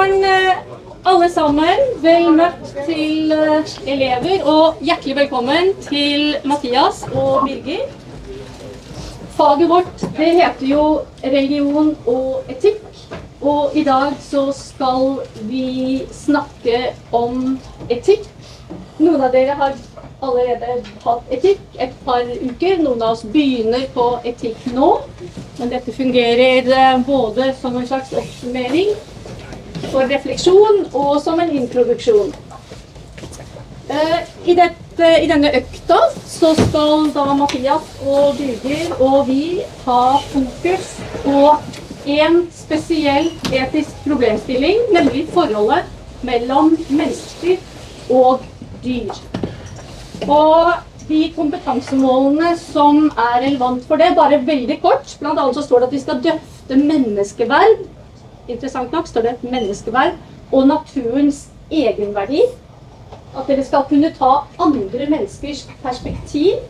morgen, alle sammen. Vel møtt til elever, og hjertelig velkommen til Mathias og Birger. Faget vårt, det heter jo religion og etikk, og i dag så skal vi snakke om etikk. Noen av dere har allerede hatt etikk et par uker, noen av oss begynner på etikk nå, men dette fungerer både som en slags oppsummering for refleksjon og som en introduksjon. I denne økta så skal da Mathias og Birger og vi ha fokus på en spesiell etisk problemstilling, nemlig forholdet mellom mennesker og dyr. Og de kompetansemålene som er relevant for det, bare veldig kort, blant annet så står det at vi skal drøfte menneskeverd, interessant nok står det menneskeverd, og naturens egenverdi, at dere skal kunne ta andre menneskers perspektiv,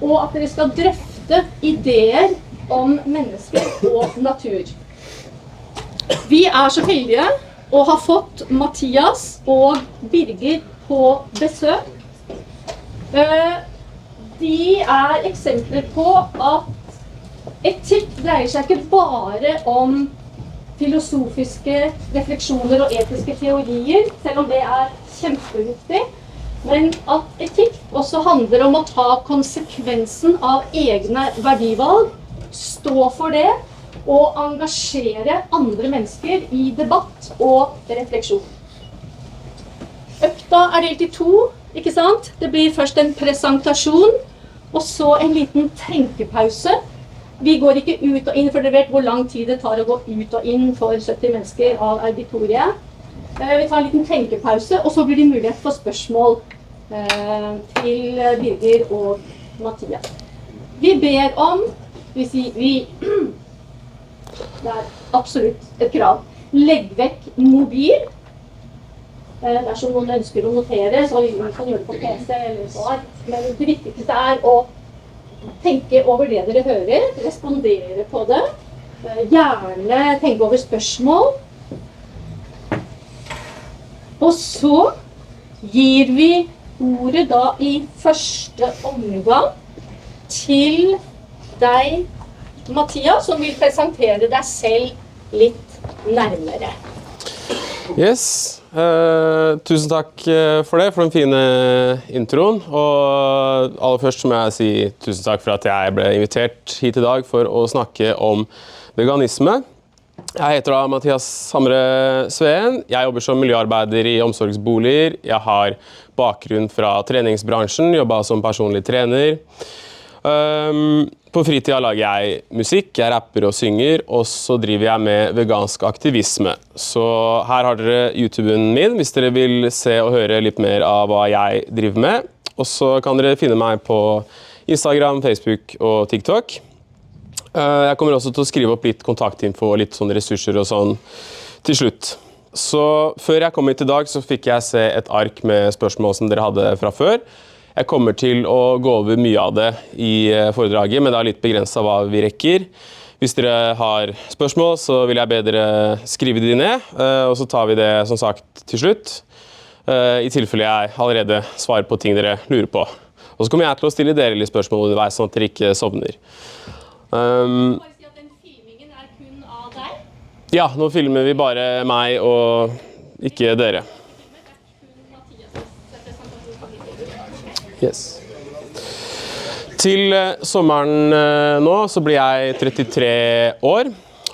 og at dere skal drøfte ideer om mennesker og natur. Vi er så heldige å ha fått Mathias og Birger på besøk. De er eksempler på at etikk dreier seg ikke bare om filosofiske refleksjoner og etiske teorier, selv om det er kjempeviktig, men at etikk også handler om å ta konsekvensen av egne verdivalg, stå for det, og engasjere andre mennesker i debatt og refleksjon. Økta er delt i to, ikke sant? Det blir først en presentasjon, og så en liten tenkepause. Vi går ikke ut og inn, for dere vet hvor lang tid det tar å gå ut og inn for 70 mennesker av auditoriet. Vi tar en liten tenkepause, og så blir det mulighet for spørsmål til Birger og Mathias. Vi ber om, det er absolutt et krav, legg vekk mobil. Dersom noen ønsker å notere, så kan gjøre det på PC eller på ark. Men det viktigste er å tenke over det dere hører, respondere på det, gjerne tenke over spørsmål. Og så gir vi ordet da i første omgang til deg, Mathias, som vil presentere deg selv litt nærmere. Yes, tusen takk for det, for den fine introen. Og aller først må jeg si tusen takk for at jeg ble invitert hit i dag for å snakke om veganisme. Jeg heter da Mathias Hamre Sveen. Jeg jobber som miljøarbeider i omsorgsboliger. Jeg har bakgrunn fra treningsbransjen, jobbet som personlig trener. På fritida lager jeg musikk, jeg rapper og synger, og så driver jeg med vegansk aktivisme. Så her har dere YouTuben min, hvis dere vil se og høre litt mer av hva jeg driver med. Og så kan dere finne meg på Instagram, Facebook og TikTok. Jeg kommer også til å skrive opp litt kontaktinfo og litt sånne ressurser og sånn til slutt. Så før jeg kom hit i dag, så fikk jeg se et ark med spørsmål som dere hadde fra før. Jeg kommer til å gå over mye av det i foredraget, men det er litt begrenset hva vi rekker. Hvis dere har spørsmål, så vil jeg be dere skrive de ned, og så tar vi det som sagt til slutt, i tilfelle jeg allerede svarer på ting dere lurer på. Og så kommer jeg til å stille dere litt spørsmål underveis, sånn at dere ikke sovner. Bare si at den filmingen er kun av deg? Ja, nå filmer vi bare meg og ikke dere. Yes. Til sommeren nå så blir jeg 33 år,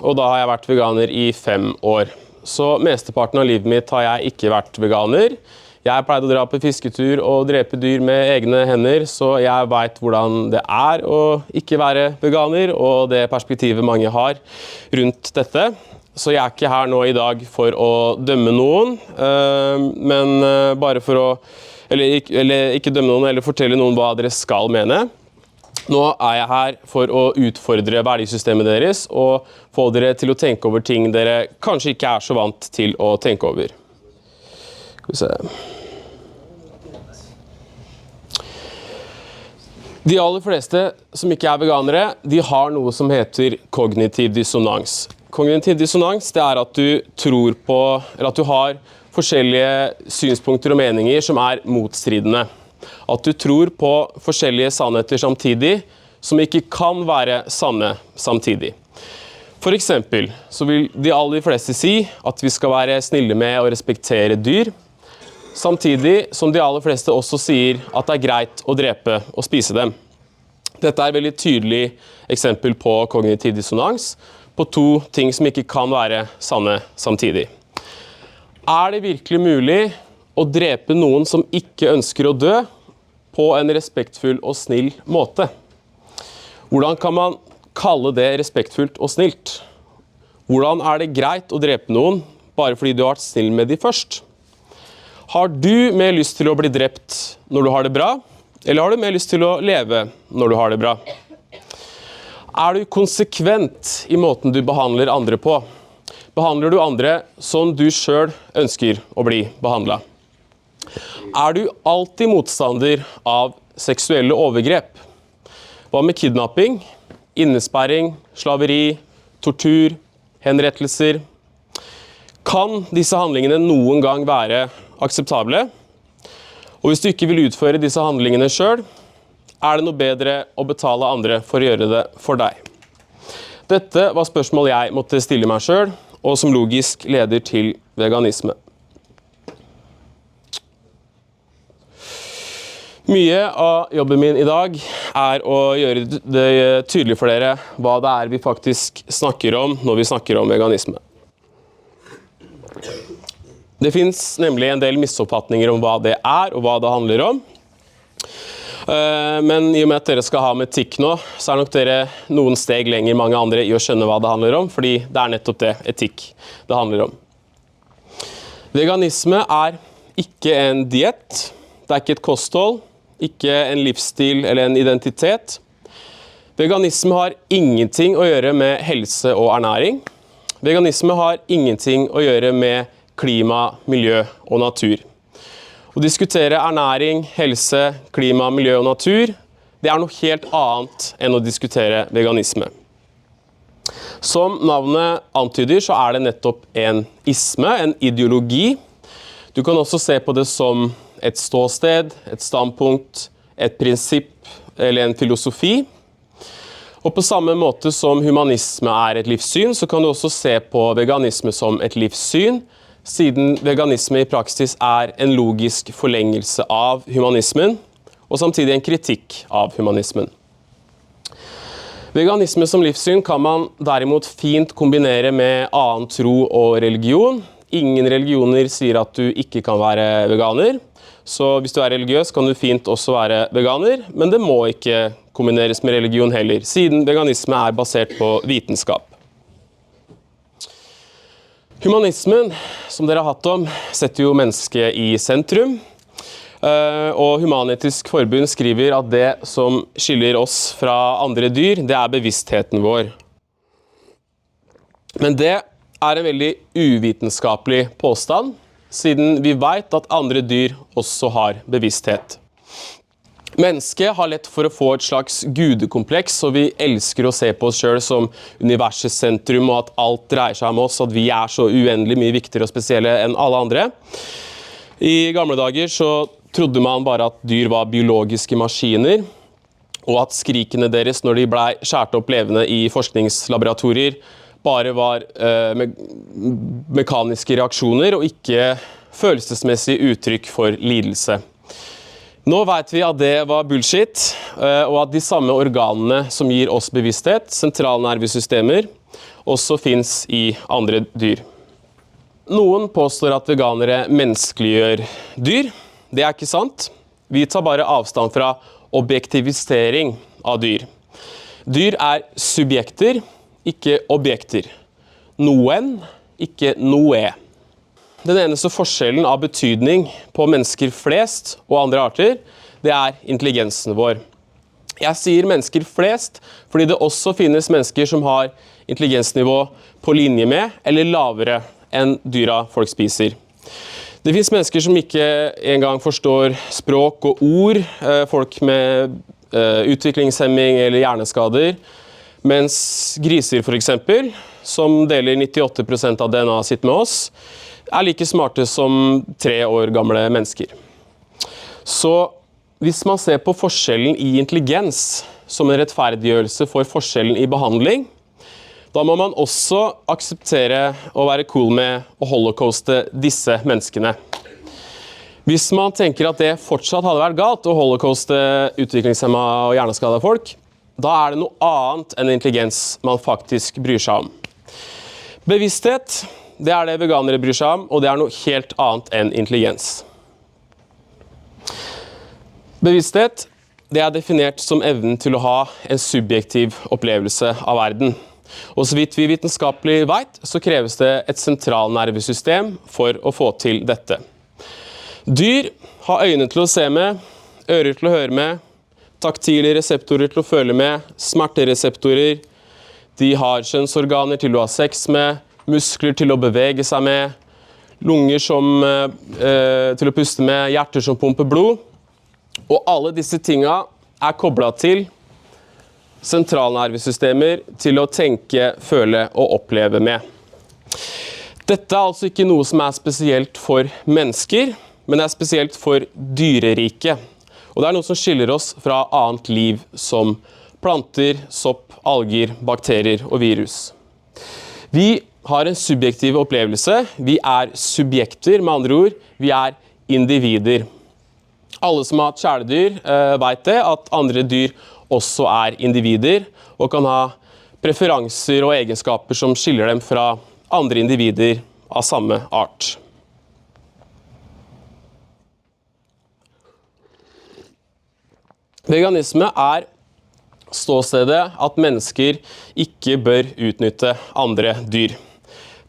og da har jeg vært veganer i 5 år. Så mesteparten av livet mitt har jeg ikke vært veganer. Jeg pleide å dra på fisketur og drepe dyr med egne hender, så jeg vet hvordan det er å ikke være veganer, og det perspektivet mange har rundt dette. Så jeg er ikke her nå i dag for å dømme noen, men bare for å eller ikke dømme noen, eller fortelle noen hva dere skal mene. Nå er jeg her for å utfordre verdisystemet deres, og få dere til å tenke over ting dere kanskje ikke er så vant til å tenke over. Skal vi se. De aller fleste som ikke er veganere, de har noe som heter kognitiv dissonans. kognitiv dissonans, det at du tror på, eller at du har forskjellige synspunkter og meninger som motstridende. At du tror på forskjellige sannheter samtidig, som ikke kan være sanne samtidig. For eksempel så vil de aller fleste si at vi skal være snille med og respektere dyr, samtidig som de aller fleste også sier at det greit å drepe og spise dem. Dette et veldig tydelig eksempel på kognitiv dissonans, på to ting som ikke kan være sanne samtidig. Det virkelig mulig å drepe noen som ikke ønsker å dø, på en respektfull og snill måte? Hvordan kan man kalle det respektfullt og snilt? Hvordan det greit å drepe noen bare fordi du har vært snill med de først? Har du mer lyst til å bli drept når du har det bra, eller har du mer lyst til å leve når du har det bra? Du konsekvent i måten du behandler andre på? Behandler du andre som du selv ønsker å bli behandlet? Du alltid motstander av seksuelle overgrep? Hva med kidnapping, innesperring, slaveri, tortur, henrettelser? Kan disse handlingene noen gang være akseptable? Og hvis du ikke vil utføre disse handlingene selv, det noe bedre å betale andre for å gjøre det for deg? Dette var spørsmål jeg måtte stille meg selv, og som logisk leder til veganisme. Mye av jobben min i dag å gjøre det tydelig for dere hva det vi faktisk snakker om når vi snakker om veganisme. Det finnes nemlig en del misoppfatninger om hva det og hva det handler om. Men i og med at dere skal ha med etikk nå, så nok dere noen steg lenger mange andre i å skjønne hva det handler om, fordi det nettopp det, etikk, det handler om. Veganisme ikke en diett, det ikke et kosthold, ikke en livsstil eller en identitet. Veganisme har ingenting å gjøre med helse og ernæring. Veganisme har ingenting å gjøre med klima, miljø og natur. Å diskutere ernæring, helse, klima, miljø og natur, det noe helt annet enn å diskutere veganisme. Som navnet antyder, så det nettopp en isme, en ideologi. Du kan også se på det som et ståsted, et standpunkt, et prinsipp eller en filosofi. Og på samme måte som humanisme et livssyn, så kan du også se på veganisme som et livssyn, siden veganisme i praksis en logisk forlengelse av humanismen, og samtidig en kritikk av humanismen. Veganisme som livssyn kan man derimot fint kombinere med annen tro og religion. Ingen religioner sier at du ikke kan være veganer, så hvis du religiøs kan du fint også være veganer, men det må ikke kombineres med religion heller, siden veganisme basert på vitenskap. Humanismen, som dere har hatt om, setter jo mennesket i sentrum, og Human-Etisk Forbund skriver at det som skiller oss fra andre dyr, det bevisstheten vår. Men det en veldig uvitenskapelig påstand, siden vi vet at andre dyr også har bevissthet. Mennesket har lett for å få et slags gudekompleks, og vi elsker å se på oss selv som universets sentrum, og at alt dreier seg om oss, at vi så uendelig mye viktigere og spesielle enn alle andre. I gamle dager så trodde man bare at dyr var biologiske maskiner, og at skrikene deres når de ble skjært opp levende i forskningslaboratorier, bare var mekaniske reaksjoner, og ikke følelsesmessig uttrykk for lidelse. Nå vet vi at det var bullshit, og at de samme organene som gir oss bevissthet, sentralnervesystemer, også finnes i andre dyr. Noen påstår at veganere menneskeliggjør dyr. Det ikke sant. Vi tar bare avstand fra objektivisering av dyr. Dyr subjekter, ikke objekter. Noen, ikke noe. Den eneste forskjellen av betydning på mennesker flest og andre arter, det intelligensen vår. Jeg sier mennesker flest, fordi det også finnes mennesker som har intelligensnivå på linje med, eller lavere enn dyra folk spiser. Det finnes mennesker som ikke engang forstår språk og ord, folk med utviklingshemming eller hjerneskader, mens griser for eksempel, som deler 98% av DNA sitt med oss, er like smarte som 3 år gamle mennesker. Så hvis man ser på forskjellen i intelligens som en rettferdiggjørelse for forskjellen i behandling, da må man også akseptere å være cool med å holocauste disse menneskene. Hvis man tenker at det fortsatt hadde vært galt å holocauste utviklingshemmede og hjerneskadede folk, da er det noe annet enn intelligens man faktisk bryr seg om. Bevissthet, det er det veganere bryr seg om, og det er noe helt annet enn intelligens. Bevissthet, det er definert som evnen til å ha en subjektiv opplevelse av verden. Og så vidt vi vitenskapelig vet, så kreves det et sentralnervesystem for å få til dette. Dyr har øyne til å se med, ører til å høre med, taktile reseptorer til å føle med, smertereseptorer, de har kjønnsorganer til å ha sex med, muskler til å bevege seg med, lunger til å puste med, hjerter som pumper blod. Og alle disse tingene er koblet til sentralnervesystemer til å tenke, føle og oppleve med. Dette er altså ikke noe som er spesielt for mennesker, men det er spesielt for dyreriket. Og det er noe som skiller oss fra annet liv som planter, sopp, alger, bakterier og virus. Vi har en subjektiv opplevelse, vi er subjekter, med andre ord, vi er individer. Alle som har hatt kjæledyr vet det, at andre dyr også er individer, og kan ha preferanser og egenskaper som skiller dem fra andre individer av samme art. Veganisme er ståstedet at mennesker ikke bør utnytte andre dyr.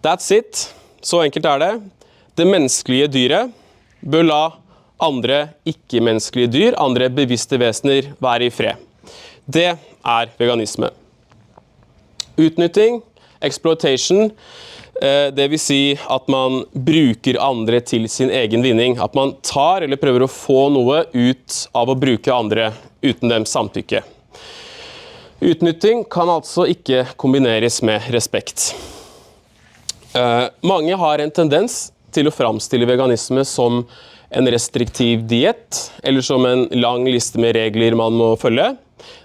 That's it. Så enkelt er det. Det menneskelige dyret bør la andre ikke-menneskelige dyr, andre bevisste vesener, være i fred. Det er veganisme. Utnytting, exploitation, det vil si at man bruker andre til sin egen vinning. At man tar eller prøver å få noe ut av å bruke andre uten dem samtykke. Utnytting kan altså ikke kombineres med respekt. Mange har en tendens til å framstille veganisme som en restriktiv diett, eller som en lang liste med regler man må følge.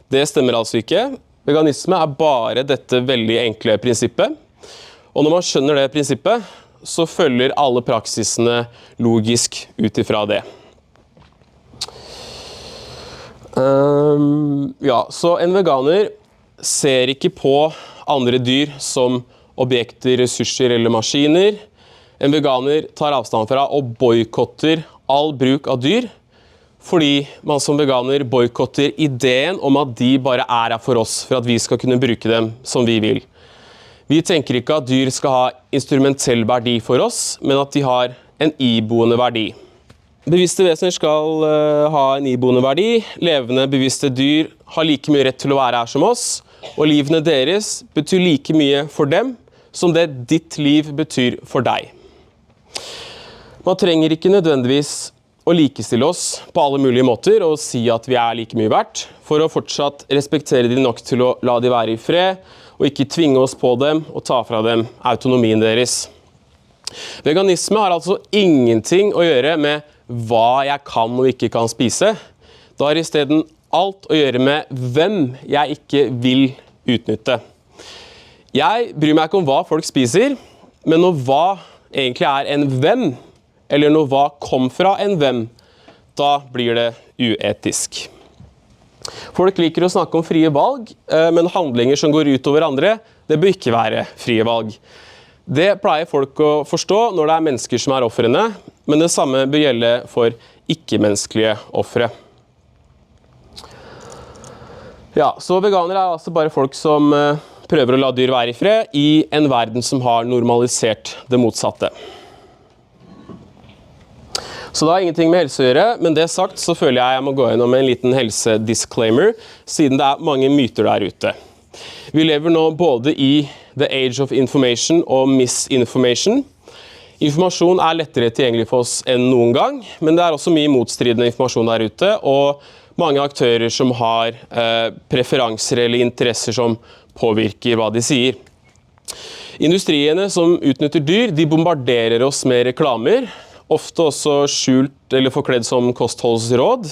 Det stemmer altså ikke. Veganisme er bare dette veldig enkle prinsippet. Og når man skjønner det prinsippet, så følger alle praksisene logisk ut ifra det. Så en veganer ser ikke på andre dyr som objekter, ressurser eller maskiner. En veganer tar avstand fra og boykotter all bruk av dyr, fordi man som veganer boykotter ideen om at de bare er her for oss, for at vi skal kunne bruke dem som vi vil. Vi tenker ikke at dyr skal ha instrumentell verdi for oss, men at de har en iboende verdi. Bevisste vesener skal ha en iboende verdi. Levende, bevisste dyr har like mye rett til å være her som oss, og livene deres betyr like mye for dem som det ditt liv betyr for deg. Man trenger ikke nødvendigvis å likestille oss på alle mulige måter og si at vi er like mye verdt, for å fortsatt respektere de nok til å la de være i fred, og ikke tvinge oss på dem og ta fra dem autonomien deres. Veganisme har altså ingenting å gjøre med hva jeg kan og ikke kan spise. Det har i stedet alt å gjøre med hvem jeg ikke vil utnytte. Jeg bryr meg ikke om hva folk spiser, men når hva egentlig er en venn, eller når hva kom fra en venn, da blir det uetisk. Folk liker å snakke om frie valg, men handlinger som går ut over andre, det bør ikke være frie valg. Det pleier folk å forstå når det er mennesker som er ofrene, men det samme bør gjelde for ikke-menneskelige ofre. Ja, så veganere er altså bare folk som prøver å la dyr være i fred i en verden som har normalisert det motsatte. Så det har ingenting med helse å gjøre, men det sagt så føler jeg må gå gjennom en liten helsedisclaimer, siden det er mange myter der ute. Vi lever nå både i the age of information og misinformation. Informasjon er lettere tilgjengelig for oss enn noen gang, men det er også mye motstridende informasjon der ute, og mange aktører som har preferanser eller interesser som påvirker hva de sier. Industriene som utnytter dyr, de bombarderer oss med reklamer, ofte også skjult eller forkledd som kostholdsråd.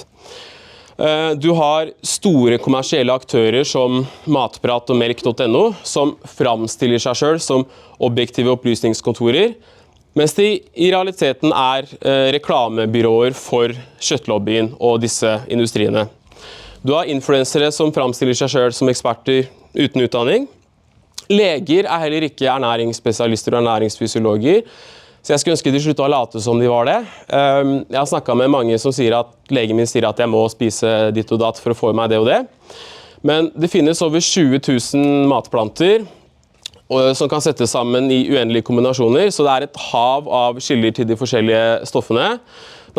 Du har store kommersielle aktører som Matprat og Melk.no, som framstiller seg selv som objektive opplysningskontorer, mens de i realiteten er reklamebyråer for kjøttlobbyen og disse industriene. Du har influensere som framstiller seg selv som eksperter uten utdanning. Leger er heller ikke ernæringsspesialister og ernæringsfysiologer, så jeg skulle ønske de sluttet å late som de var det. Jeg har snakket med mange som sier at legen min sier at jeg må spise ditt og datt for å få i meg det og det. Men det finnes over 20 000 matplanter som kan settes sammen i uendelige kombinasjoner, så det er et hav av kilder til de forskjellige stoffene.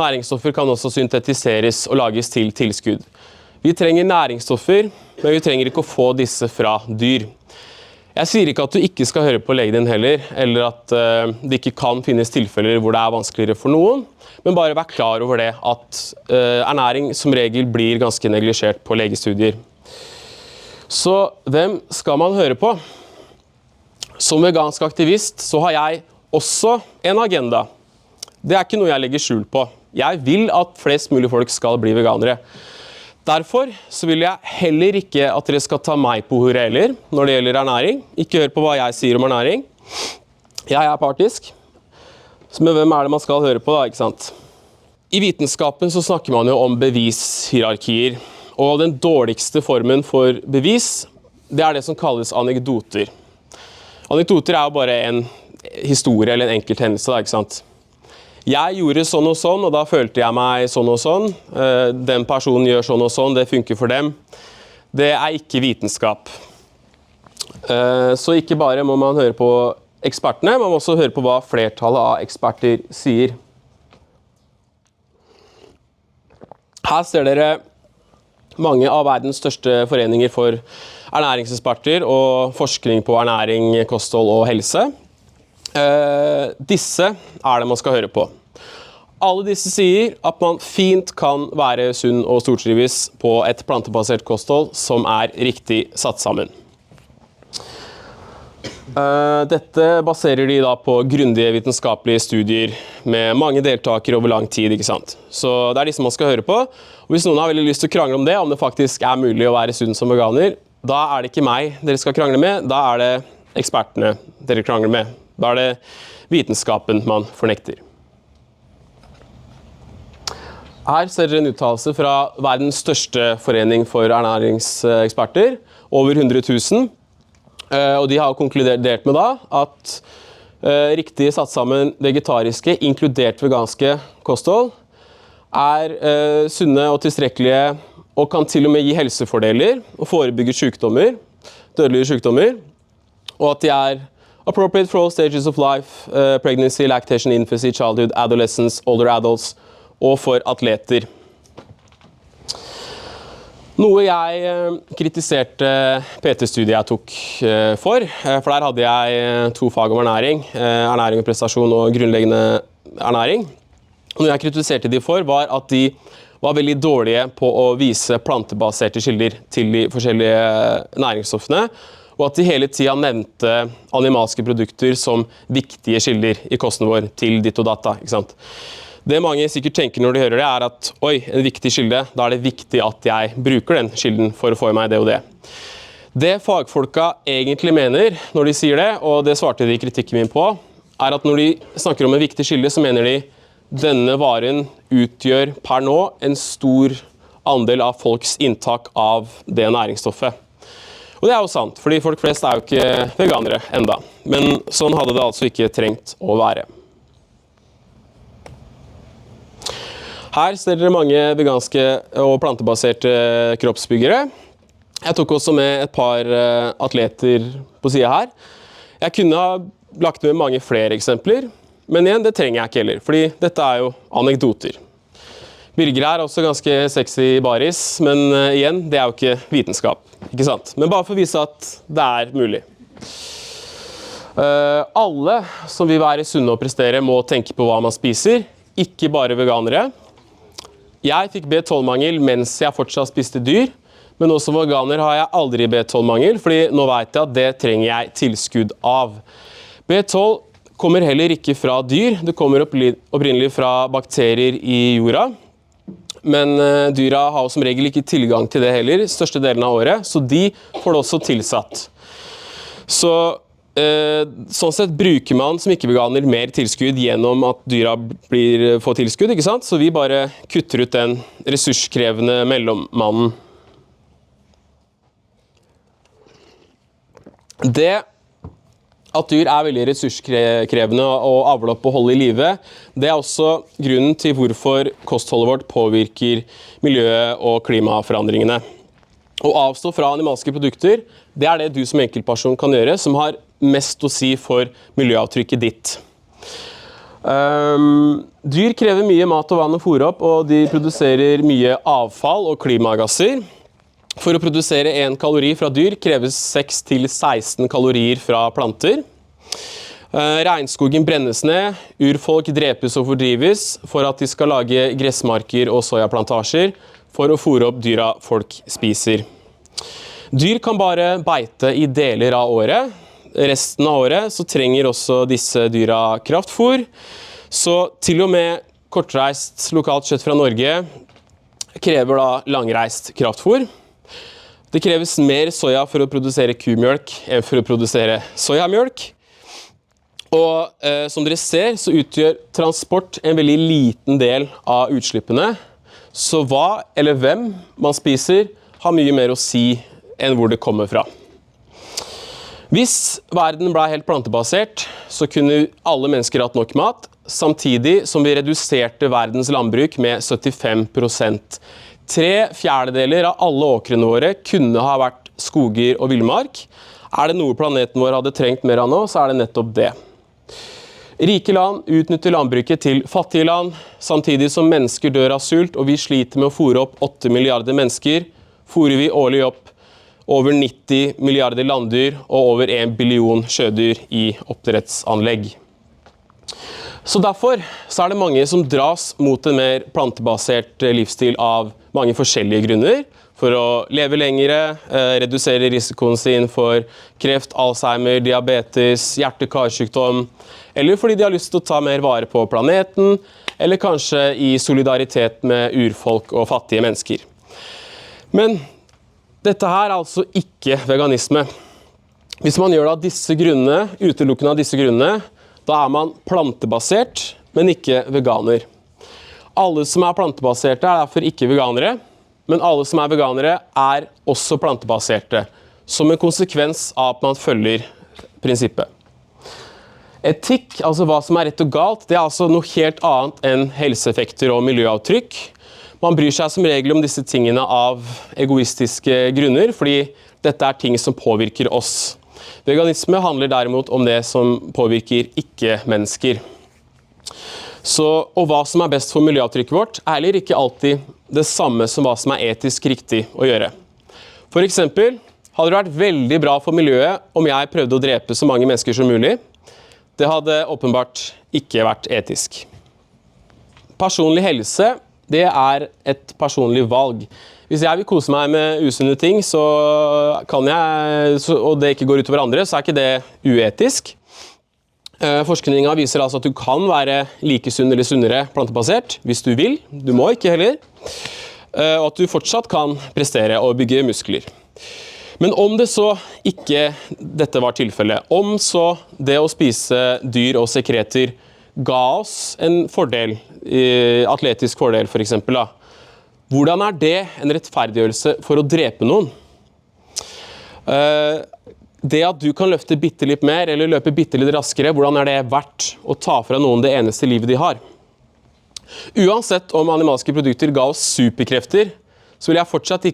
Næringsstoffer kan også syntetiseres og lages til tilskudd. Vi trenger næringsstoffer, men vi trenger ikke å få disse fra dyr. Jeg sier ikke at du ikke skal høre på legen din heller, eller at det ikke kan finnes tilfeller hvor det er vanskeligere for noen, men bare vær klar over det at ernæring som regel blir ganske neglisjert på legestudier. Så hvem skal man høre på? Som vegansk aktivist så har jeg også en agenda. Det er ikke noe jeg legger skjul på. Jeg vil at flest mulig folk skal bli veganere. Derfor så vil jeg heller ikke at dere skal ta meg på ordet heller når det gjelder ernæring. Ikke hør på hva jeg sier om ernæring. Jeg er partisk. Men hvem er det man skal høre på da, ikke sant? I vitenskapen så snakker man jo om bevishierarkier. Og den dårligste formen for bevis, det er det som kalles anekdoter. Anekdoter er jo bare en historie eller en enkelt hendelse da, ikke sant? Jeg gjorde sånn og da følte jeg meg sånn og sånn. Den personen gjør sånn og sånn, det funker for dem. Det er ikke vitenskap. Så ikke bare må man høre på ekspertene, man må også høre på hva flertallet av eksperter sier. Her ser dere mange av verdens største foreninger for ernæringseksperter og forskning på ernæring, kosthold og helse. Disse er det man skal høre på. Alle disse sier at man fint kan være sunn og stortrives på et plantebasert kosthold som er riktig satt sammen. Dette baserer de da på grundige vitenskapelige studier med mange deltakere over lang tid, ikke sant? Så det er disse man skal høre på. Og hvis noen har veldig lyst til å krangle om det, om det faktisk er mulig å være sunn som veganer, da er det ikke meg dere skal krangle med, da er det ekspertene dere krangler med. Da er det vitenskapen man fornekter. Her ser dere en uttalelse fra verdens største forening for ernæringseksperter, over 100 000. Og de har konkludert med da at riktig satt sammen vegetariske, inkludert veganske kosthold, er sunne og tilstrekkelige, og kan til og med gi helsefordeler og forebygge sykdommer, dødelige sykdommer, og at de er appropriate for all stages of life, pregnancy, lactation, infancy, childhood, adolescence, older adults, og for atleter. Noe jeg kritiserte PT-studiet jeg tok for der hadde jeg 2 fag om ernæring, ernæring og prestasjon og grunnleggende ernæring. Noe jeg kritiserte de for var at de var veldig dårlige på å vise plantebaserte kilder til de forskjellige næringsstoffene, og at de hele tiden nevnte animalske produkter som viktige kilder i kosten vår til ditt og data, ikke sant? Det mange sikkert tenker når de hører det er at oi, en viktig kilde, da er det viktig at jeg bruker den kilden for å få i meg det og det. Det fagfolka egentlig mener når de sier det, og det svarte de i kritikken min på, er at når de snakker om en viktig kilde, så mener de denne varen utgjør per nå en stor andel av folks inntak av det næringsstoffet. Og det er jo sant, fordi folk flest er jo ikke veganere enda. Men sånn hadde det altså ikke trengt å være. Her ser dere mange veganske og plantebaserte kroppsbyggere. Jeg tok også med et par atleter på siden her. Jeg kunne ha lagt med mange flere eksempler, men igjen, det trenger jeg ikke heller, fordi dette er jo anekdoter. Birger er også ganske sexy baris, men igjen, det er jo ikke vitenskap, ikke sant? Men bare for å vise at det er mulig. Alle som vil være sunne og prestere må tenke på hva man spiser, ikke bare veganere. Jeg fikk B12-mangel mens jeg fortsatt spiste dyr, men også som veganer har jeg aldri B12-mangel, fordi nå vet jeg at det trenger jeg tilskudd av. B12 kommer heller ikke fra dyr, det kommer opprinnelig fra bakterier i jorda. Men dyra har som regel ikke tilgang til det heller, største delen av året, så de får det også tilsatt. Så sånn sett bruker man som ikke-veganer mer tilskudd gjennom at dyra får tilskudd, ikke sant? Så vi bare kutter ut den ressurskrevende mellommannen. Det at dyr er veldig ressurskrevende å avle opp og holde i live, det er også grunnen til hvorfor kostholdet vårt påvirker miljøet og klimaforandringene. Å avstå fra animalske produkter, det er det du som enkeltperson kan gjøre, som har mest å si for miljøavtrykket ditt. Dyr krever mye mat og vann å fôre opp, og de produserer mye avfall og klimagasser. For å produsere 1 kalori fra dyr kreves 6-16 kalorier fra planter. Regnskogen brennes ned, urfolk drepes og fordrives for at de skal lage gressmarker og sojaplantasjer for å fôre opp dyra folk spiser. Dyr kan bare beite i deler av året. Resten av året så trenger også disse dyra kraftfôr. Så til og med kortreist lokalt kjøtt fra Norge krever da langreist kraftfôr. Det kreves mer soja for å produsere kumjølk enn for å produsere sojamjølk. Og som dere ser, så utgjør transport en veldig liten del av utslippene. Så hva eller hvem man spiser har mye mer å si enn hvor det kommer fra. Hvis verden ble helt plantebasert, så kunne alle mennesker hatt nok mat, samtidig som vi reduserte verdens landbruk med 75%. 3/4 av alle åkrene våre kunne ha vært skoger og villmark. Er det noe planeten vår hadde trengt mer av nå, så er det nettopp det. Rike land utnytter landbruket til fattige land, samtidig som mennesker dør av sult, og vi sliter med å fôre opp 8 milliarder mennesker, fôrer vi årlig opp over 90 milliarder landdyr og over 1 billion sjødyr i oppdrettsanlegg. Så derfor så er det mange som dras mot en mer plantebasert livsstil av mange forskjellige grunner. For å leve lengre, redusere risikoen sin for kreft, Alzheimer, diabetes, hjerte-karsykdom, eller fordi de har lyst til å ta mer vare på planeten, eller kanskje i solidaritet med urfolk og fattige mennesker. Men dette her er altså ikke veganisme. Hvis man gjør det av disse grunnene, utelukkende av disse grunnene, da er man plantebasert, men ikke veganer. Alle som er plantebaserte er derfor ikke veganere, men alle som er veganere er også plantebaserte, som en konsekvens av at man følger prinsippet. Etikk, altså hva som er rett og galt, det er altså noe helt annet enn helseeffekter og miljøavtrykk. Man bryr seg som regel om disse tingene av egoistiske grunner, fordi dette er ting som påvirker oss. Veganisme handler derimot om det som påvirker ikke-mennesker. Og hva som er best for miljøavtrykket vårt, er heller ikke alltid det samme som hva som er etisk riktig å gjøre. For eksempel hadde det vært veldig bra for miljøet om jeg prøvde å drepe så mange mennesker som mulig. Det hadde åpenbart ikke vært etisk. Personlig helse, det er et personlig valg. Hvis jeg vil kose meg med usunne ting, og det ikke går ut over andre, så er ikke det uetisk. Forskningen viser altså at du kan være like sunn eller sunnere plantebasert, hvis du vil. Du må ikke heller. Og at du fortsatt kan prestere og bygge muskler. Men om det så ikke dette var tilfellet, om så det å spise dyr og sekreter ga oss en fordel, atletisk fordel for eksempel da, hvordan er det en rettferdiggjørelse for å drepe noen? Det at du kan løfte bitte litt mer eller løpe bitte litt raskere, hvordan er det verdt å ta fra noen det eneste livet de har? Uansett om animalske produkter ga oss superkrefter, så vil jeg fortsatt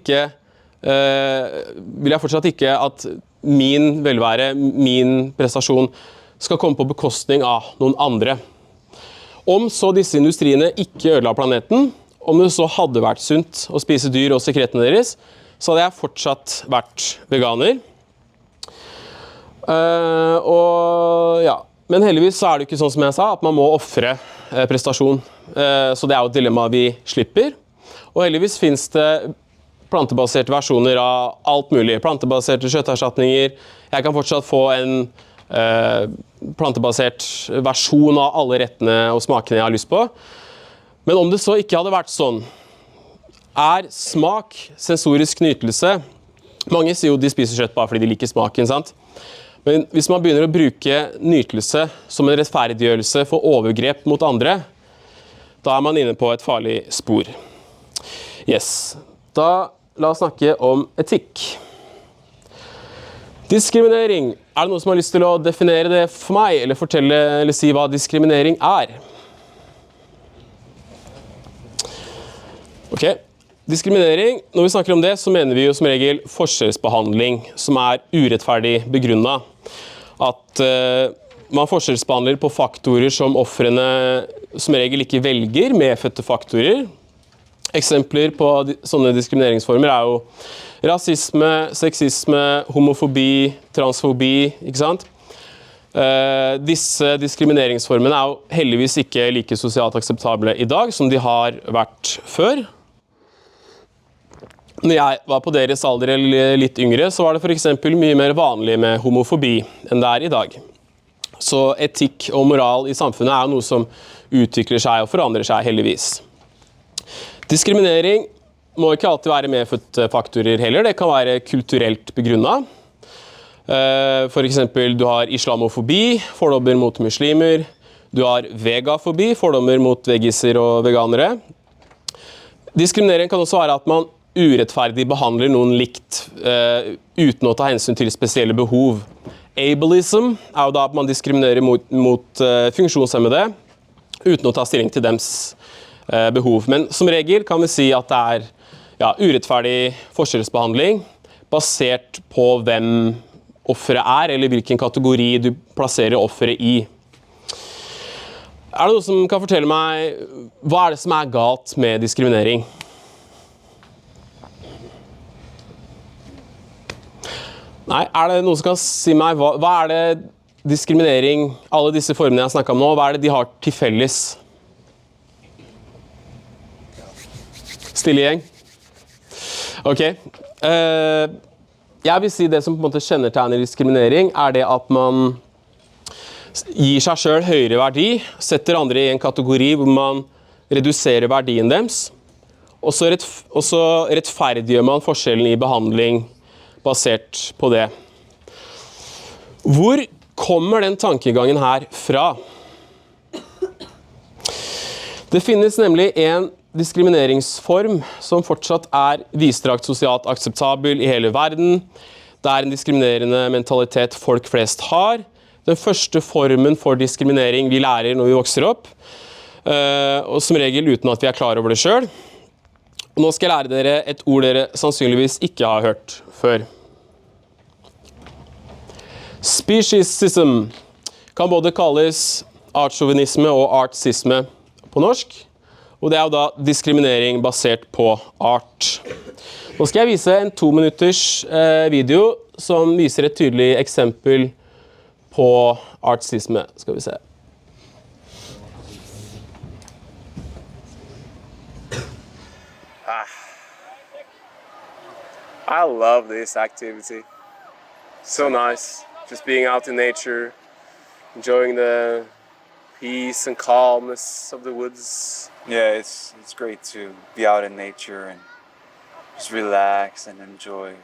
ikke at min velvære, min prestasjon skal komme på bekostning av noen andre. Om så disse industriene ikke ødela planeten, om det så hadde vært sunt å spise dyr og sekretene deres, så hadde jeg fortsatt vært veganer. Men heldigvis så er det ikke sånn som jeg sa, at man må offre prestasjon. Så det er jo et dilemma vi slipper. Og heldigvis finnes det plantebaserte versjoner av alt mulig. Plantebaserte kjøtterstatninger. Jeg kan fortsatt få en plantebasert versjon av alle rettene og smakene jeg har lyst på. Men om det så ikke hadde vært sånn, smak sensorisk nytelse? Mange sier jo de spiser kjøtt bare fordi de liker smaken, sant? Men hvis man begynner å bruke nytelse som en rettferdiggjørelse for overgrep mot andre, da man inne på et farlig spor. Yes. Da la oss snakke om etikk. Diskriminering. Det noen som har lyst til å definere det for meg, eller fortelle eller si hva diskriminering er? Ok. Diskriminering, når vi snakker om det, så mener vi jo som regel forskjellsbehandling som urettferdig begrunnet. At man forskjellsbehandler på faktorer som ofrene som regel ikke velger, medfødte faktorer. Eksempler på sånne diskrimineringsformer jo rasisme, sexisme, homofobi, transfobi, ikke sant? Disse diskrimineringsformene jo heldigvis ikke like sosialt akseptable i dag som de har vært før. Når jeg var på deres alder eller litt yngre, så var det for eksempel mye mer vanlig med homofobi enn det i dag. Så etikk og moral i samfunnet jo noe som utvikler seg og forandrer seg heldigvis. Diskriminering må ikke alltid være medfødte faktorer heller, det kan være kulturelt begrunnet. For eksempel, du har islamofobi, fordommer mot muslimer. Du har vegafobi, fordommer mot veggiser og veganere. Diskriminering kan også være at man urettferdig behandler noen likt uten å ta hensyn til spesielle behov. Ableism jo da at man diskriminerer mot funksjonshemmede uten å ta stilling til deres behov. Men som regel kan vi si at det urettferdig forskjellsbehandling basert på hvem offeret eller hvilken kategori du plasserer offeret i. Det noen som kan fortelle meg hva det som galt med diskriminering? Nei, det noen som kan si meg, hva det diskriminering, alle disse formene jeg snakket om nå, hva det de har til felles? Stille gjeng? Ok. Jeg vil si det som på en måte kjennetegner diskriminering, det at man gir seg selv høyere verdi, setter andre i en kategori hvor man reduserer verdien deres, og så rettferdiggjør man forskjellen i behandling basert på det. Hvor kommer den tankegangen her fra? Det finnes nemlig en diskrimineringsform som fortsatt vidstrakt sosialt akseptabel i hele verden. Det en diskriminerende mentalitet folk flest har. Den første formen for diskriminering vi lærer når vi vokser opp, og som regel uten at vi klar over det selv. Og nå skal jeg lære dere et ord dere sannsynligvis ikke har hørt før. Speciesism kan både kalles artchauvinisme og artsisme på norsk, og det jo da diskriminering basert på art. Nå skal jeg vise en 2 minutters video som viser et tydelig eksempel på artsisme. Skal vi se. I love this activity. So nice. Just being out in nature, enjoying the peace and calmness of the woods. Yeah, it's great to be out in nature and just relax and enjoy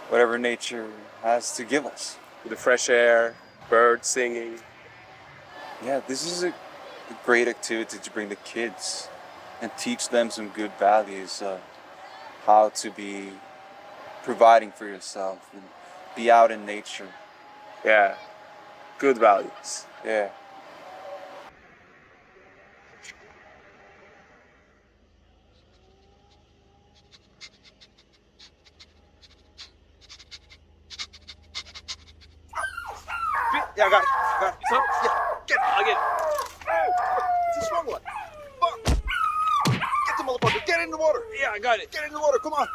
whatever nature has to give us. The fresh air, birds singing. Yeah, this is a great activity to bring the kids and teach them some good values of how to be providing for yourself and be out in nature. Yeah, good values. Yeah. Yeah, I got it. So, yeah, get it. I'll get it. It's a strong one. Fuck. Get the motherfucker. Get in the water. Yeah, I got it. Get in the water. Come on.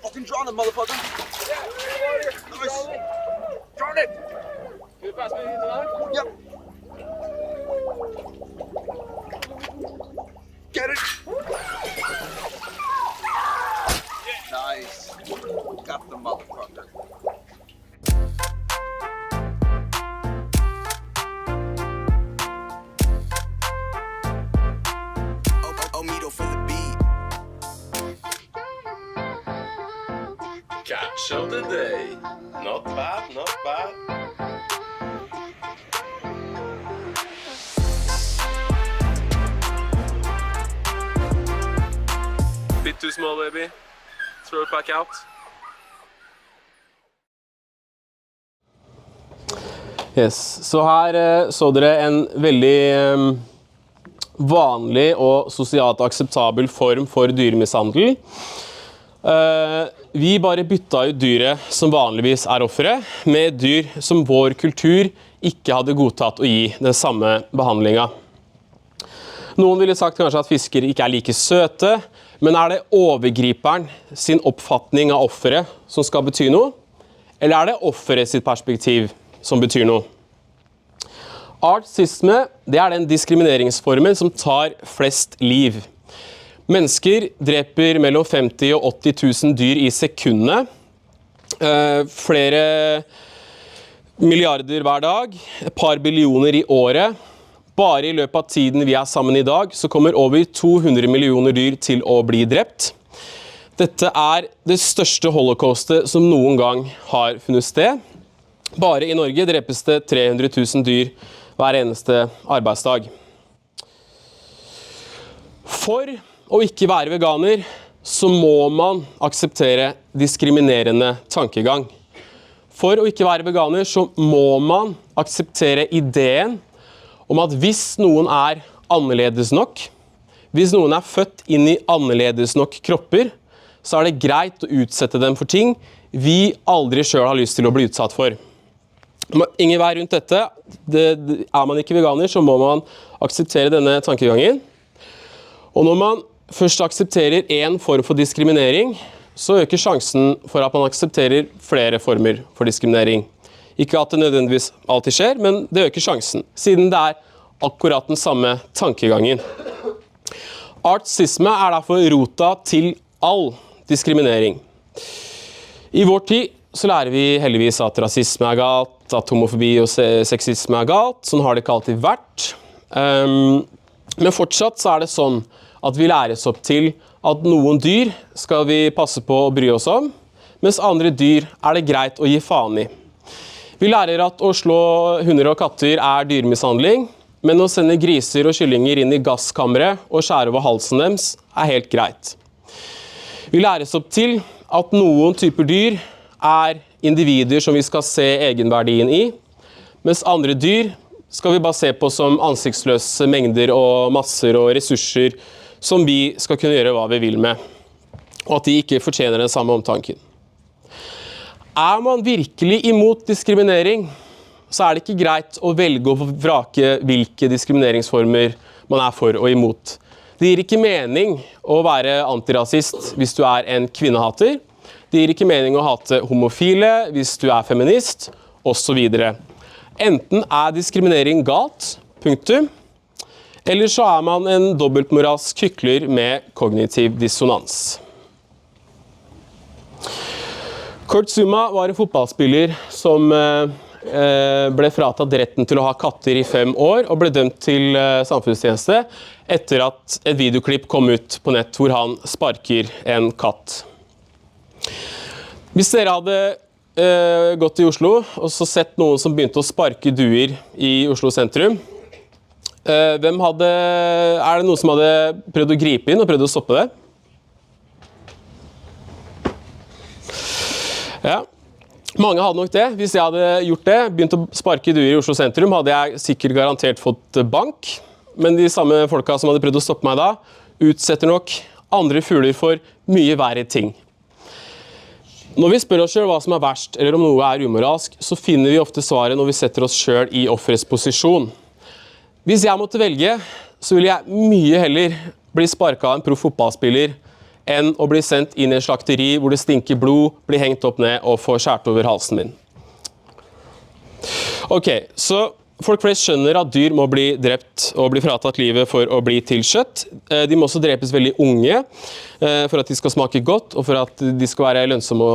Fucking drown the motherfucker. Yeah, nice. Drown it. Can you pass me the line? Yep. Get it. Nice. Got the motherfucker. Match of the day. Not bad, not bad. Bit too small, baby. Throw it back out. Yes, så her så dere en veldig vanlig og sosialt akseptabel form for dyremishandel. Vi bare bytta ut dyret som vanligvis offeret, med dyr som vår kultur ikke hadde godtatt å gi den samme behandlingen. Noen ville sagt kanskje at fisker ikke like søte, men det overgriperen sin oppfatning av offeret som skal bety noe, eller det offeret sitt perspektiv som betyr noe? Artsisme, det den diskrimineringsformen som tar flest liv. Mennesker dreper mellom 50 og 80 000 dyr i sekundene. Flere milliarder hver dag, et par billioner i året. Bare i løpet av tiden vi sammen i dag, så kommer over 200 millioner dyr til å bli drept. Dette det største holocaustet som noen gang har funnet sted. Bare i Norge drepes det 300 000 dyr hver eneste arbeidsdag. For å ikke være veganer, så må man akseptere diskriminerende tankegang. For å ikke være veganer, så må man akseptere ideen om at hvis noen annerledes nok, hvis noen født inn i annerledes nok kropper, så det greit å utsette dem for ting vi aldri selv har lyst til å bli utsatt for. Ingen vei rundt dette. Man ikke veganer, så må man akseptere denne tankegangen. Og når man først aksepterer en form for diskriminering, så øker sjansen for at man aksepterer flere former for diskriminering. Ikke at det nødvendigvis alltid skjer, men det øker sjansen, siden det akkurat den samme tankegangen. Artsisme derfor rota til all diskriminering. I vår tid så lærer vi heldigvis at rasisme galt, at homofobi og sexisme galt. Sånn har det ikke alltid vært. Men fortsatt så det sånn at vi læres opp til at noen dyr skal vi passe på å bry oss om, mens andre dyr det greit å gi faen i. Vi lærer at å slå hunder og katter dyremishandling, men å sende griser og kyllinger inn i gasskammeret og skjære over halsen deres helt greit. Vi læres opp til at noen typer dyr individer som vi skal se egenverdien i, mens andre dyr skal vi bare se på som ansiktsløse mengder og masser og ressurser som vi skal kunne gjøre hva vi vil med, og at de ikke fortjener den samme omtanken. Man virkelig imot diskriminering, så det ikke greit å velge å vrake hvilke diskrimineringsformer man for og imot. Det gir ikke mening å være antirasist hvis du en kvinnehater. Det gir ikke mening å hate homofile hvis du feminist, og så videre. Enten diskriminering galt, punktum, eller så man en dobbeltmoralsk hykler med kognitiv dissonans. Kurt Zouma var en fotballspiller som ble fratatt retten til å ha katter i 5 år, og ble dømt til samfunnstjeneste etter at et videoklipp kom ut på nett hvor han sparker en katt. Hvis dere hadde gått i Oslo og så sett noen som begynte å sparke duer i Oslo sentrum, det noen som hadde prøvd å gripe inn og prøvd å stoppe det? Ja, mange hadde nok det. Hvis jeg hadde gjort det, begynt å sparke duer i Oslo sentrum, hadde jeg sikkert garantert fått bank, men de samme folka som hadde prøvd å stoppe meg da, utsetter nok andre fugler for mye verre ting. Når vi spør oss selv hva som verst, eller om noe umoralsk, så finner vi ofte svaret når vi setter oss selv i offerets posisjon. Hvis jeg måtte velge, så ville jeg mye heller bli sparket av en proff fotballspiller enn å bli sendt inn i en slakteri hvor det stinker blod, bli hengt opp ned og få skjært over halsen min. Ok, så folk flest skjønner at dyr må bli drept og bli fratatt livet for å bli til kjøtt. De må også drepes veldig unge for at de skal smake godt, og for at de skal være lønnsomme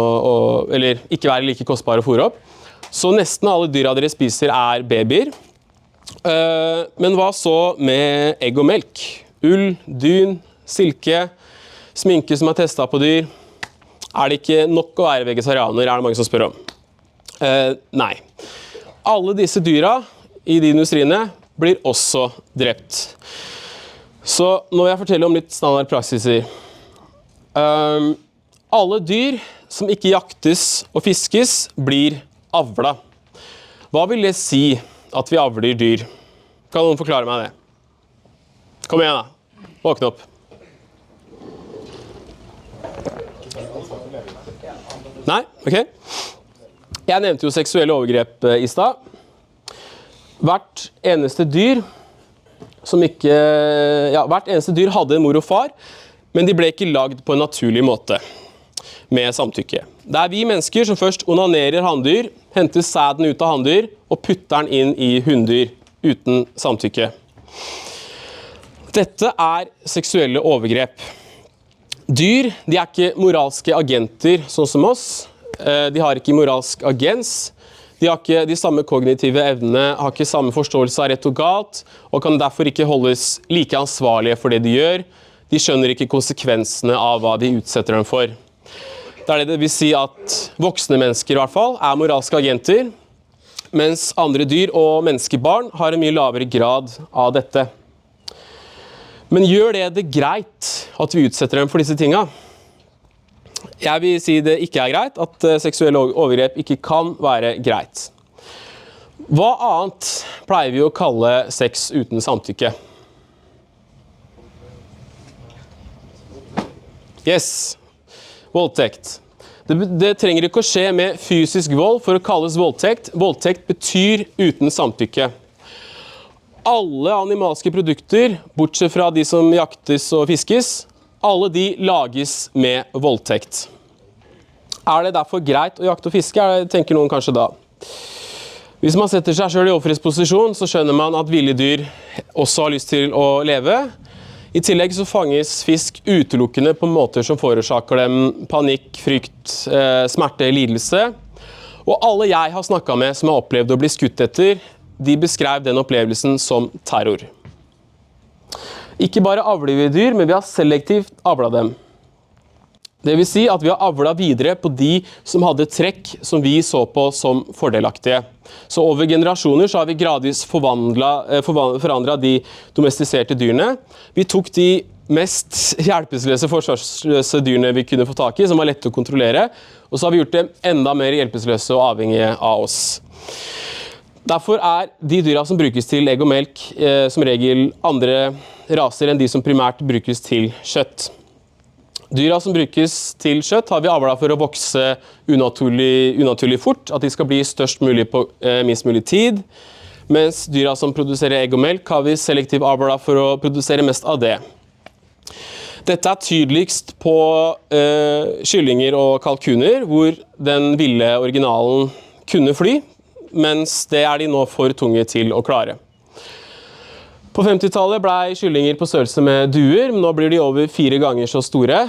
eller ikke være like kostbare å fôre opp. Så nesten alle dyra dere spiser babyer. Men hva så med egg og melk? Ull, dun, silke, sminke som testet på dyr. Er det ikke nok å være vegetarianer, er det mange som spør om. Nei. Alle disse dyra i de industriene blir også drept. Så nå vil jeg fortelle om litt standard praksiser. Alle dyr som ikke jaktes og fiskes blir avla. Hva vil det si at vi avler dyr? Kan noen forklare meg det? Kom igjen da, våkne opp. Nei, ok. Jeg nevnte jo seksuelle overgrep i stad. Hvert eneste dyr hadde en mor og far, men de ble ikke lagd på en naturlig måte med samtykke. Det er vi mennesker som først onanerer hanndyr, henter sæden ut av hanndyr og putter den inn i hunndyr uten samtykke. Dette er seksuelle overgrep. Dyr, de er ikke moralske agenter sånn som oss. De har ikke moralsk agens. De har ikke de samme kognitive evnene, har ikke samme forståelse av rett og galt, og kan derfor ikke holdes like ansvarlige for det de gjør. De skjønner ikke konsekvensene av hva de utsetter dem for. Det vil si at voksne mennesker i hvert fall er moralske agenter, mens andre dyr og menneskebarn har en mye lavere grad av dette. Men gjør det greit at vi utsetter dem for disse tingene? Jeg vil si det ikke er greit, at seksuelle overgrep ikke kan være greit. Hva annet pleier vi å kalle sex uten samtykke? Yes, voldtekt. Det trenger ikke å skje med fysisk vold for å kalles voldtekt. Voldtekt betyr uten samtykke. Alle animalske produkter, bortsett fra de som jaktes og fiskes, alle de lages med voldtekt. Er det derfor greit å jakte og fiske, tenker noen kanskje da. Hvis man setter seg selv i offerets posisjon, så skjønner man at ville dyr også har lyst til å leve. I tillegg så fanges fisk utelukkende på måter som forårsaker dem panikk, frykt, smerte, lidelse. Og alle jeg har snakket med som har opplevd å bli skutt etter, de beskrev den opplevelsen som terror. Ikke bare avler vi dyr, men vi har selektivt avlet dem. Det vil si at vi har avlet videre på de som hadde trekk som vi så på som fordelaktige. Så over generasjoner så har vi gradvis forandret de domestiserte dyrene. Vi tok de mest hjelpeløse, forsvarsløse dyrene vi kunne få tak i, som var lette å kontrollere, og så har vi gjort dem enda mer hjelpeløse og avhengige av oss. Derfor er de dyra som brukes til egg og melk som regel andre raser enn de som primært brukes til kjøtt. Dyra som brukes til kjøtt har vi avlet for å vokse unaturlig fort, at de skal bli størst mulig på minst mulig tid, mens dyra som produserer egg og melk har vi selektiv avlet for å produsere mest av det. Dette er tydeligst på kyllinger og kalkuner, hvor den ville originalen kunne fly, mens det er de nå for tunge til å klare. På 50-tallet ble kyllinger på størrelse med duer, men nå blir de over 4 ganger så store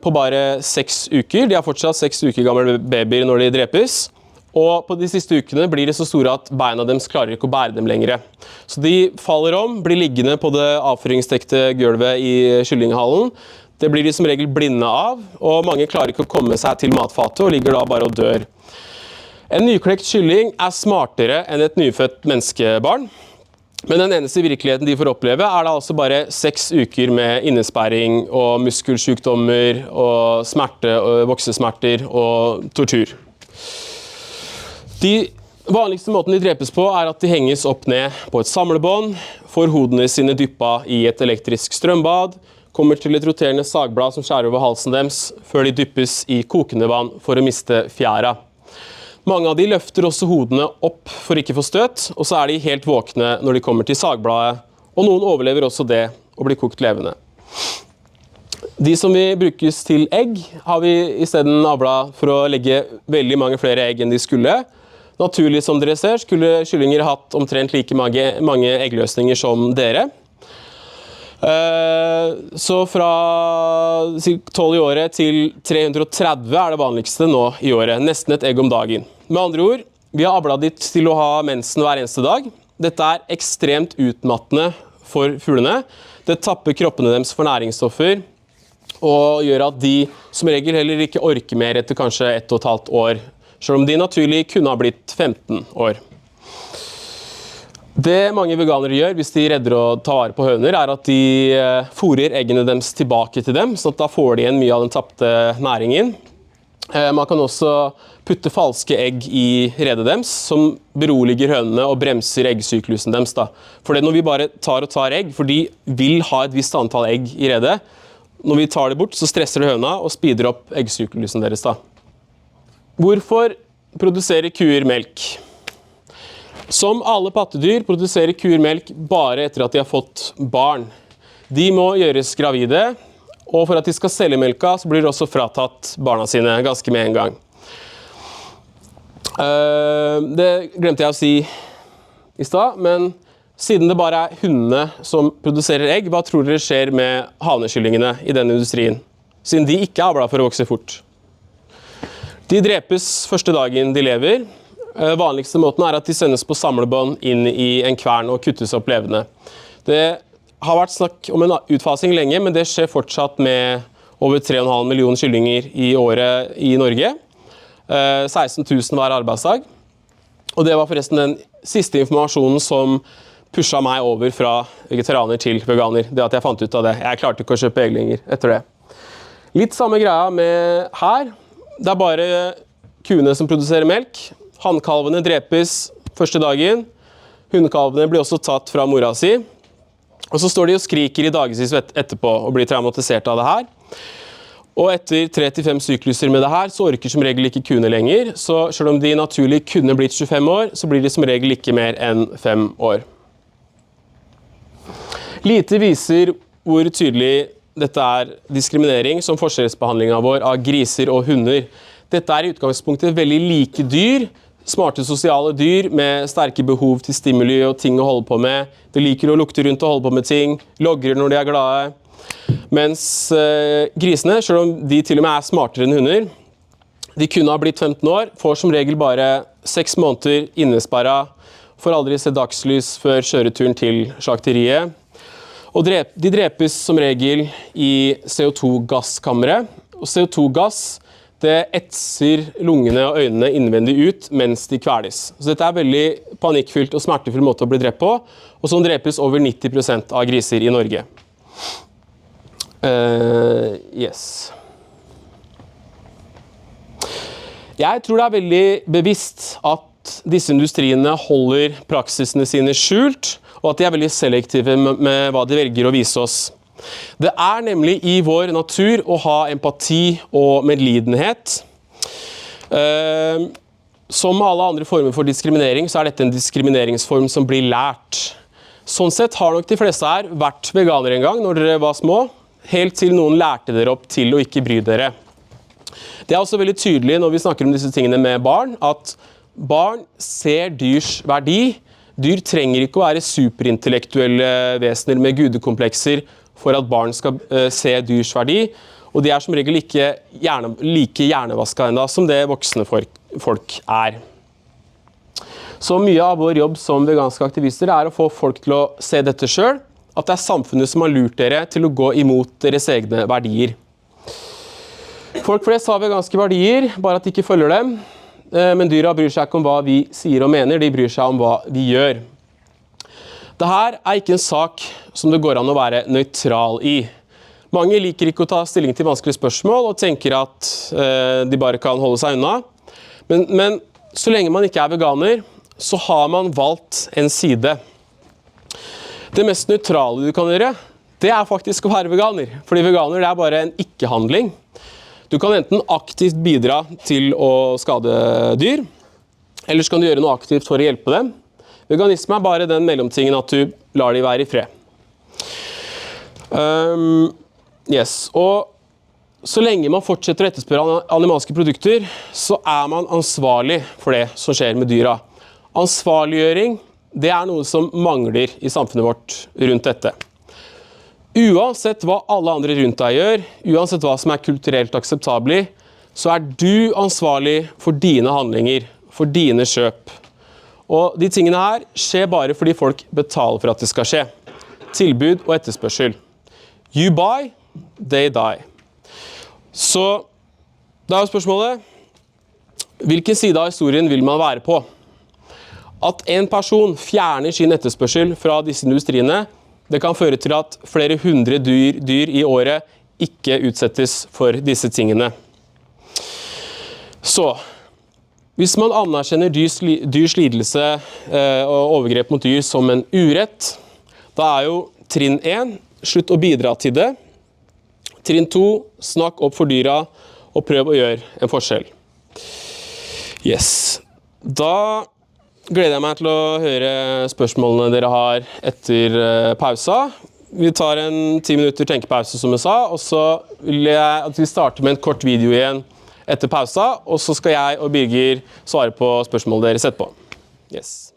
på bare 6 uker. De er fortsatt 6 uker gamle babyer når de drepes, og på de siste ukene blir de så store at beina deres klarer ikke å bære dem lengre. Så de faller om, blir liggende på det avføringstekte gulvet i kyllinghallen. Det blir de som regel blinde av, og mange klarer ikke å komme seg til matfatet og ligger da bare og dør. En nyklekt kylling er smartere enn et nyfødt menneskebarn, men den eneste virkeligheten de får oppleve er da altså bare 6 uker med innesperring og muskelsykdommer og smerte, og voksesmerter og tortur. De vanligste måten de drepes på er at de henges opp ned på et samlebånd, får hodene sine dyppet i et elektrisk strømbad, kommer til et roterende sagblad som skjærer over halsen deres, før de dyppes i kokende vann for å miste fjæra. Mange av de løfter også hodene opp for ikke å få støt, og så er de helt våkne når de kommer til sagbladet, og noen overlever også det og blir kokt levende. De som vil brukes til egg, har vi i stedet avlet for å legge veldig mange flere egg enn de skulle. Naturlig som dere ser, skulle kyllinger hatt omtrent like mange eggløsninger som dere. Så fra 12 i året til 330 er det vanligste nå i året, nesten et egg om dagen. Med andre ord, vi har avlet ditt til å ha mensen hver eneste dag. Dette er ekstremt utmattende for fuglene. Det tapper kroppene deres for næringsstoffer, og gjør at de som regel heller ikke orker mer etter kanskje 1,5 år, selv om de naturlig kunne ha blitt 15 år. Det mange veganere gjør hvis de redder å ta vare på høner, er at de fôrer eggene deres tilbake til dem, så da får de igjen mye av den tapte næringen. Man kan også putte falske egg i redet deres, som beroliger hønene og bremser eggsyklusen deres. For når vi bare tar egg, for de vil ha et visst antall egg i redet, når vi tar det bort, så stresser det høna og speeder opp eggsyklusen deres. Hvorfor produserer kuer melk? Som alle pattedyr produserer kuer melk bare etter at de har fått barn. De må gjøres gravide, og for at de skal selge melka, så blir de også fratatt barna sine ganske med en gang. Det glemte jeg å si i stad, men siden det bare er hundene som produserer egg, hva tror dere skjer med hanekyllingene i denne industrien? Siden de ikke er avlet for å vokse fort. De drepes første dagen de lever. Vanligste måten er at de sendes på samlebånd inn i en kvern og kuttes opp levende. Det har vært snakk om en utfasing lenge, men det skjer fortsatt med over 3,5 millioner kyllinger i året i Norge. 16 000 hver arbeidsdag. Og det var forresten den siste informasjonen som pushet meg over fra vegetarianer til veganer. Det at jeg fant ut av det. Jeg klarte ikke å kjøpe egg lenger etter det. Litt samme greia med her. Det er bare kuene som produserer melk. Hannkalvene drepes første dagen. Hundekalvene blir også tatt fra mora si. Og så står de og skriker i dagevis etterpå og blir traumatisert av det her. Og etter 3-5 sykluser med det her, så orker som regel ikke kuene lenger. Så selv om de naturlig kunne blitt 25 år, så blir de som regel ikke mer enn 5 år. Lite viser hvor tydelig dette er diskriminering som forskjellsbehandlingen vår av griser og hunder. Dette er i utgangspunktet veldig like dyr, smarte sosiale dyr med sterke behov til stimuli og ting å holde på med. De liker å lukte rundt og holde på med ting, logrer når de er glade. Mens grisene, selv om de til og med er smartere enn hunder, de kunne ha blitt 15 år, får som regel bare 6 måneder innesperret, får aldri se dagslys før kjøreturen til slakteriet. Og de drepes som regel i CO2-gasskammeret. Og CO2-gass, det etser lungene og øynene innvendig ut mens de kveles. Så dette er veldig panikkfylt og smertefull måte å bli drept på, og som drepes over 90% av griser i Norge. Yes. Jeg tror det er veldig bevisst at disse industriene holder praksisene sine skjult, og at de er veldig selektive med hva de velger å vise oss. Det er nemlig i vår natur å ha empati og medlidenhet. Som med alle andre former for diskriminering, så er dette en diskrimineringsform som blir lært. Sånn sett har nok de fleste her vært veganere en gang når dere var små, helt til noen lærte dere opp til å ikke bry dere. Det er også veldig tydelig når vi snakker om disse tingene med barn, at barn ser dyrs verdi. Dyr trenger ikke å være superintellektuelle vesener med gudekomplekser for at barn skal se dyrs verdi, og de er som regel ikke like hjernevasket enda som det voksne folk er. Så mye av vår jobb som veganske aktivister er å få folk til å se dette selv, at det er samfunnet som har lurt dere til å gå imot deres egne verdier. Folk flest har veganske verdier, bare at de ikke følger dem. Men dyra bryr seg ikke om hva vi sier og mener, de bryr seg om hva vi gjør. Dette er ikke en sak som det går an å være nøytral i. Mange liker ikke å ta stilling til vanskelige spørsmål og tenker at de bare kan holde seg unna. Men så lenge man ikke er veganer, så har man valgt en side. Det mest nøytrale du kan gjøre, det er faktisk å være veganer. Fordi veganer det er bare en ikke-handling. Du kan enten aktivt bidra til å skade dyr, eller så kan du gjøre noe aktivt for å hjelpe dem. Veganisme er bare den mellomtingen at du lar de være i fred. Yes. Og så lenge man fortsetter å etterspørre animalske produkter, så er man ansvarlig for det som skjer med dyra. Ansvarliggjøring, det er noe som mangler i samfunnet vårt rundt dette. Uansett hva alle andre rundt deg gjør, uansett hva som er kulturelt akseptabelig, så er du ansvarlig for dine handlinger, for dine kjøp. Og de tingene her skjer bare fordi folk betaler for at det skal skje. Tilbud og etterspørsel. You buy, they die. Så da er spørsmålet, hvilken side av historien vil man være på? At en person fjerner sin etterspørsel fra disse industriene, det kan føre til at flere hundre dyr i året ikke utsettes for disse tingene. Så, hvis man anerkjenner dyrs lidelse og overgrep mot dyr som en urett, da er jo trinn 1, slutt å bidra til det. Trinn 2, snakk opp for dyra og prøv å gjøre en forskjell. Yes. Da gleder jeg meg til å høre spørsmålene dere har etter pausa. Vi tar en 10 minutter tenkepause som jeg sa, og så vil jeg at vi starter med en kort video igjen etter pausa, og så skal jeg og Birger svare på spørsmålene deres etterpå. Yes.